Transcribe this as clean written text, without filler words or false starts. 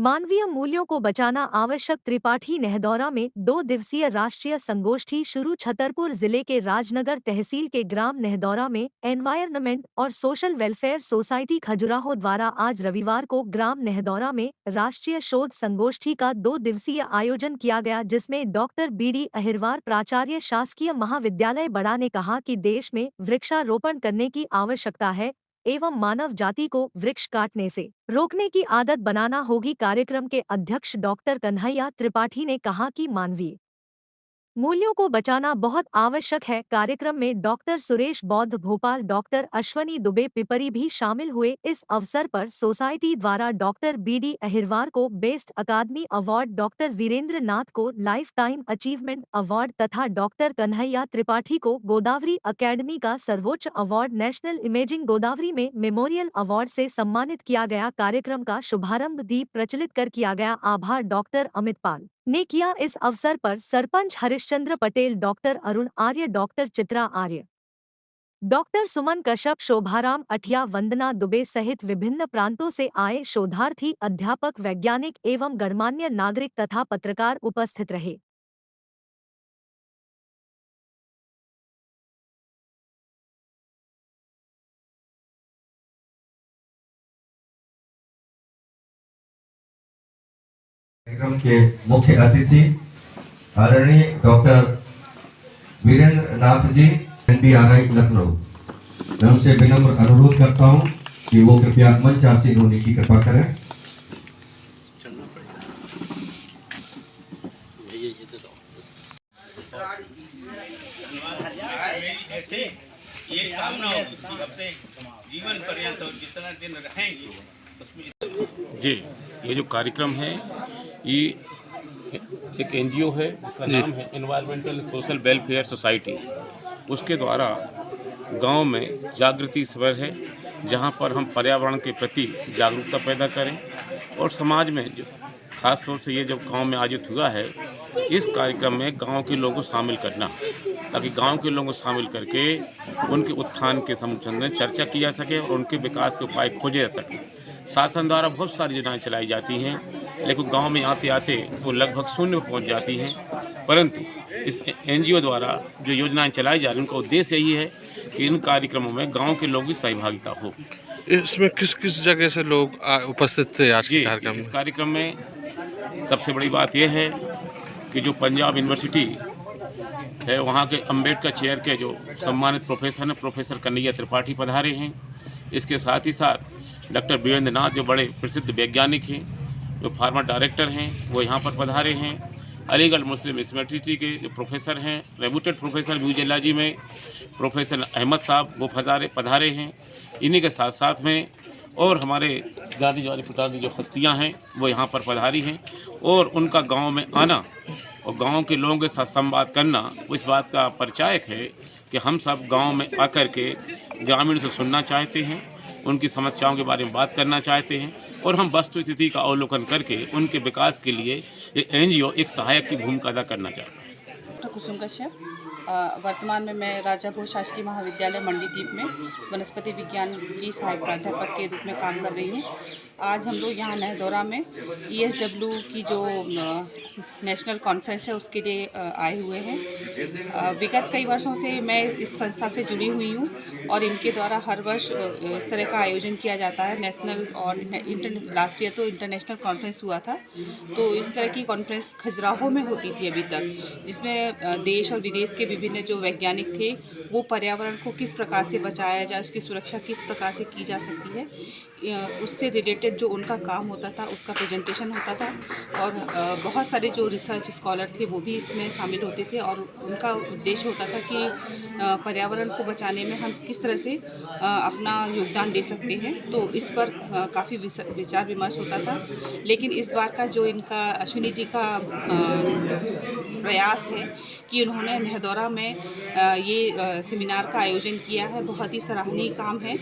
मानवीय मूल्यों को बचाना आवश्यक। त्रिपाठी नेहदौरा में 2 दिवसीय राष्ट्रीय संगोष्ठी शुरू। छतरपुर जिले के राजनगर तहसील के ग्राम नेहदौरा में एनवायरनमेंट और सोशल वेलफेयर सोसाइटी खजुराहो द्वारा आज रविवार को ग्राम नेहदौरा में राष्ट्रीय शोध संगोष्ठी का 2 दिवसीय आयोजन किया गया, जिसमें डॉक्टर BD अहिरवार, प्राचार्य शासकीय महाविद्यालय बड़ा ने कहा कि देश में वृक्षारोपण करने की आवश्यकता है एवं मानव जाति को वृक्ष काटने से रोकने की आदत बनाना होगी। कार्यक्रम के अध्यक्ष डॉक्टर कन्हैया त्रिपाठी ने कहा कि मानवीय मूल्यों को बचाना बहुत आवश्यक है। कार्यक्रम में डॉक्टर सुरेश बौद्ध भोपाल, डॉक्टर अश्वनी दुबे पिपरी भी शामिल हुए। इस अवसर पर सोसाइटी द्वारा डॉक्टर BD अहिरवार को बेस्ट अकादमी अवार्ड, डॉक्टर वीरेंद्र नाथ को लाइफ टाइम अचीवमेंट अवार्ड तथा डॉक्टर कन्हैया त्रिपाठी को गोदावरी अकेडमी का सर्वोच्च अवार्ड, नेशनल इमेजिंग गोदावरी में मेमोरियल अवार्ड से सम्मानित किया गया। कार्यक्रम का शुभारंभ दीप प्रज्वलित कर किया गया। आभार डॉक्टर अमित पाल ने किया। इस अवसर पर सरपंच हरिश्चंद्र पटेल, डॉक्टर अरुण आर्य, डॉक्टर चित्रा आर्य, डॉक्टर सुमन कश्यप, शोभाराम अठिया, वंदना दुबे सहित विभिन्न प्रांतों से आए शोधार्थी, अध्यापक, वैज्ञानिक एवं गणमान्य नागरिक तथा पत्रकार उपस्थित रहे। कार्यक्रम के मुख्य अतिथि आदरणीय डॉक्टर वीरेंद्र नाथ जी, NBRI लखनऊ। मैं उनसे विनम्र अनुरोध करता हूं कि वो कृपया मंच आसीन होने की कृपा करें। ये काम ना हो कि अपने जीवन पर्यंत और जितना दिन रहेंगे उसमें। जी, ये जो कार्यक्रम है ये एक NGO है जिसका नाम है एनवायरमेंटल सोशल वेलफेयर सोसाइटी। उसके द्वारा गांव में जागृति शिविर है जहां पर हम पर्यावरण के प्रति जागरूकता पैदा करें और समाज में जो खास तौर से ये जब गांव में आयोजित हुआ है, इस कार्यक्रम में गांव के लोगों को शामिल करना, ताकि गांव के लोगों को शामिल करके उनके उत्थान के संबंध में चर्चा की जा सके और उनके विकास के उपाय खोजे जा सके। शासन द्वारा बहुत सारी योजनाएं चलाई जाती हैं, लेकिन गांव में आते आते वो लगभग शून्य पर पहुंच जाती हैं। परंतु इस NGO द्वारा जो योजनाएं चलाई जा रही हैं, उनका उद्देश्य यही है कि इन कार्यक्रमों में गांव के लोगों की सहभागिता हो। इसमें किस किस जगह से लोग उपस्थित थे आज के कार्यक्रम में? इस कार्यक्रम में सबसे बड़ी बात यह है कि जो पंजाब यूनिवर्सिटी है, वहाँ के अम्बेडकर चेयर के जो सम्मानित प्रोफेसर हैं, प्रोफेसर कन्हैया त्रिपाठी पधारे हैं। इसके साथ ही साथ डॉक्टर वीरेंद्र नाथ जो बड़े प्रसिद्ध वैज्ञानिक हैं, जो फार्मर डायरेक्टर हैं, वो यहाँ पर पधारे हैं। अलीगढ़ मुस्लिम यूनिवर्सिटी के जो प्रोफेसर हैं, रेप्यूटेड प्रोफेसर म्यूजियोलॉजी में प्रोफेसर अहमद साहब, वो पधारे हैं। इन्हीं के साथ साथ में और हमारे दादी पुतादी जो हस्तियाँ हैं वो यहाँ पर पधारी हैं और उनका गांव में आना और गांव के लोगों के साथ संवाद करना इस बात का परिचायक है कि हम सब गांव में आकर के ग्रामीण से सुनना चाहते हैं, उनकी समस्याओं के बारे में बात करना चाहते हैं और हम वस्तु स्थिति का अवलोकन करके उनके विकास के लिए ये NGO एक सहायक की भूमिका अदा करना चाहते हैं। कुसुम कश्यप, वर्तमान में मैं राजा भोज शासकीय महाविद्यालय मंडीदीप में वनस्पति विज्ञान की सहायक प्राध्यापक के रूप में काम कर रही हूँ। आज हम लोग यहाँ नेहदौरा में ESW की जो नेशनल कॉन्फ्रेंस है उसके लिए आए हुए हैं। विगत कई वर्षों से मैं इस संस्था से जुड़ी हुई हूँ और इनके द्वारा हर वर्ष इस तरह का आयोजन किया जाता है। नेशनल और लास्ट ईयर तो इंटरनेशनल कॉन्फ्रेंस हुआ था, तो इस तरह की कॉन्फ्रेंस खजुराहो में होती थी अभी तक, जिसमें देश और विदेश के विभिन्न जो वैज्ञानिक थे वो पर्यावरण को किस प्रकार से बचाया जाए, उसकी सुरक्षा किस प्रकार से की जा सकती है, उससे रिलेटेड जो उनका काम होता था उसका प्रेजेंटेशन होता था और बहुत सारे जो रिसर्च स्कॉलर थे वो भी इसमें शामिल होते थे और उनका उद्देश्य होता था कि पर्यावरण को बचाने में हम किस तरह से अपना योगदान दे सकते हैं। तो इस पर काफ़ी विचार विमर्श होता था। लेकिन इस बार का जो इनका अश्विनी जी का प्रयास है कि उन्होंने नेहदौरा में ये सेमिनार का आयोजन किया है, बहुत ही सराहनीय काम है।